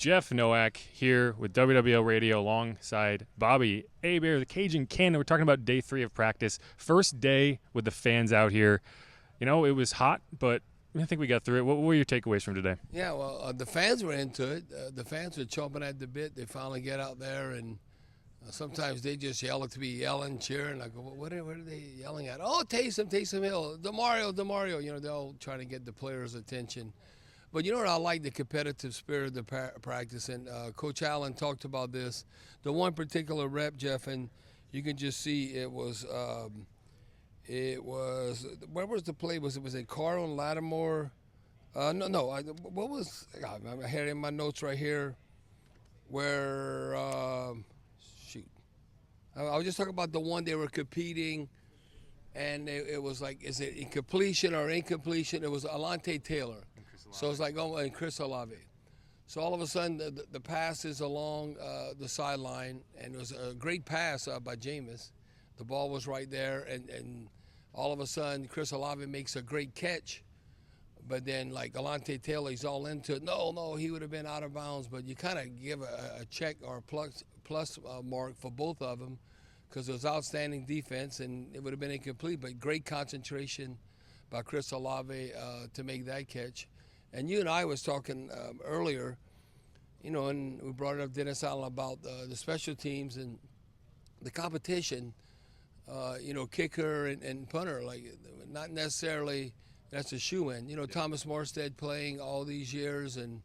Jeff Nowak here with WWL Radio alongside Bobby Hebert, the Cajun Cannon. We're talking about day 3 of practice. First day with the fans out here. You know, it was hot, but I think we got through it. What were your takeaways from today? Yeah, well, the fans were into it. The fans were chomping at the bit. They finally get out there, and sometimes they just yell to be yelling, cheering. I go, what are they yelling at? Oh, Taysom Hill, DeMario. You know, they're all trying to get the players' attention. But you know what I like? The competitive spirit of the practice. And Coach Allen talked about this. The one particular rep, Jeff, and you can just see it was where was the play? Was it Carr on Lattimore? What was, I had it in my notes right here where, I was just talking about the one they were competing, and it was like, is it incompletion or incompletion? It was Alante Taylor. So it's like, and Chris Olave. So all of a sudden, the pass is along the sideline, and it was a great pass by Jameis. The ball was right there, and all of a sudden, Chris Olave makes a great catch. But then, like, Alante Taylor, he's all into it. No, he would have been out of bounds. But you kind of give a check or a plus mark for both of them because it was outstanding defense, and it would have been incomplete. But great concentration by Chris Olave to make that catch. And you and I was talking earlier, you know, and we brought it up, Dennis Allen, about the special teams and the competition, you know, kicker and punter, like not necessarily that's a shoe-in. You know, Thomas Morstead playing all these years, and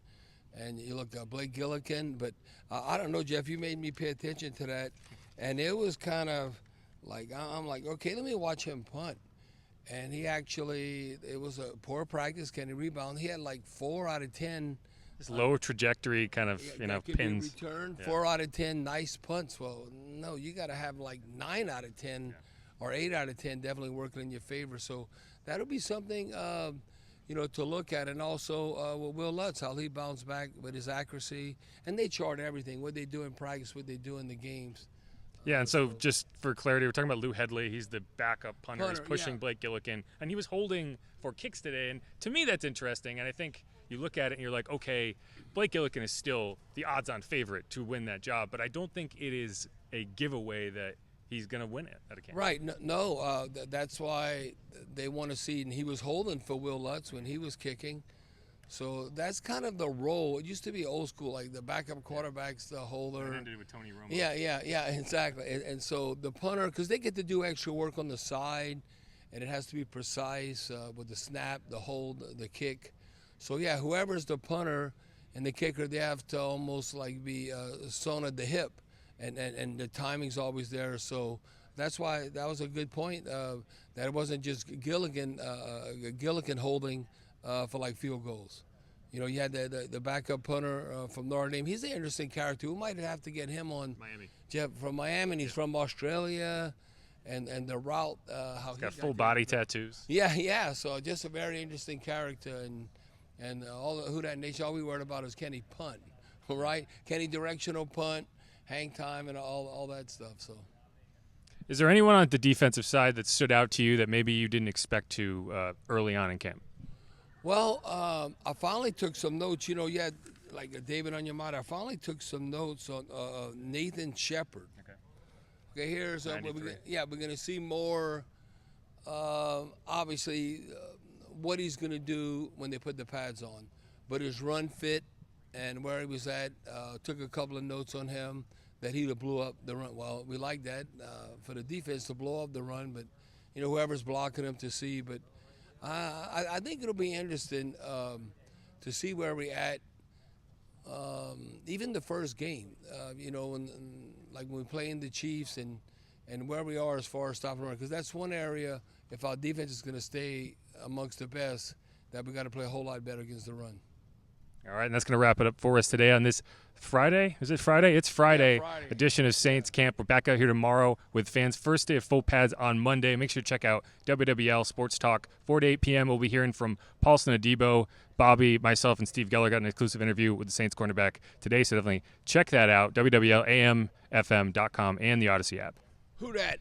you look at Blake Gillikin. But I don't know, Jeff, you made me pay attention to that. And it was kind of like, I'm like, okay, let me watch him punt. And he actually, it was a poor practice. Can he rebound? He had like 4 out of 10. This low trajectory kind of, pins. Return, 4 out of 10 nice punts. Well, no, you got to have like 9 out of 10 or 8 out of 10 definitely working in your favor. So that'll be something, you know, to look at. And also with Will Lutz, how he bounced back with his accuracy. And they chart everything, what they do in practice, what they do in the games. Yeah, and so just for clarity, we're talking about Lou Hedley. He's the backup punter. He's pushing Blake Gillikin. And he was holding for kicks today. And to me, that's interesting. And I think you look at it and you're like, okay, Blake Gillikin is still the odds-on favorite to win that job. But I don't think it is a giveaway that he's going to win it at a camp. Right. No, that's why they want to see. And he was holding for Will Lutz when he was kicking. So that's kind of the role. It used to be old school, like the backup quarterback's the holder. It ended with Tony Romo. Yeah, exactly. And so the punter, because they get to do extra work on the side, and it has to be precise with the snap, the hold, the kick. So, yeah, whoever's the punter and the kicker, they have to almost like be sewn at the hip, and the timing's always there. So that's why that was a good point, that it wasn't just Gillikin holding for like field goals. You know, you had the backup punter from Notre Dame. He's an interesting character. We might have to get him on Miami. Jeff from Miami. And he's from Australia, and the route how he's got full body tattoos. Yeah. So just a very interesting character, and all the Who Dat Nation. All we worried about is can he punt, right? Can he directional punt, hang time, and all that stuff. So. Is there anyone on the defensive side that stood out to you that maybe you didn't expect to early on in camp? Well, I finally took some notes. You know, you had like a David on your mind. I finally took some notes on Nathan Shepard. Okay, here's we're going to see more, obviously, what he's going to do when they put the pads on. But his run fit and where he was at, took a couple of notes on him that he'd have blew up the run. Well, we like that for the defense to blow up the run, but, you know, whoever's blocking him to see. But I think it'll be interesting to see where we're at, even the first game, you know, like when we play in the Chiefs and where we are as far as stopping run. Because that's one area, if our defense is going to stay amongst the best, that we got to play a whole lot better against the run. All right, and that's going to wrap it up for us today on this Friday. Is it Friday? It's Friday, edition of Saints Camp. We're back out here tomorrow with fans. First day of full pads on Monday. Make sure to check out WWL Sports Talk. 4 to 8 p.m. We'll be hearing from Paulson Adebo, Bobby, myself, and Steve Geller got an exclusive interview with the Saints cornerback today, so definitely check that out, WWLAMFM.com and the Odyssey app. Who dat?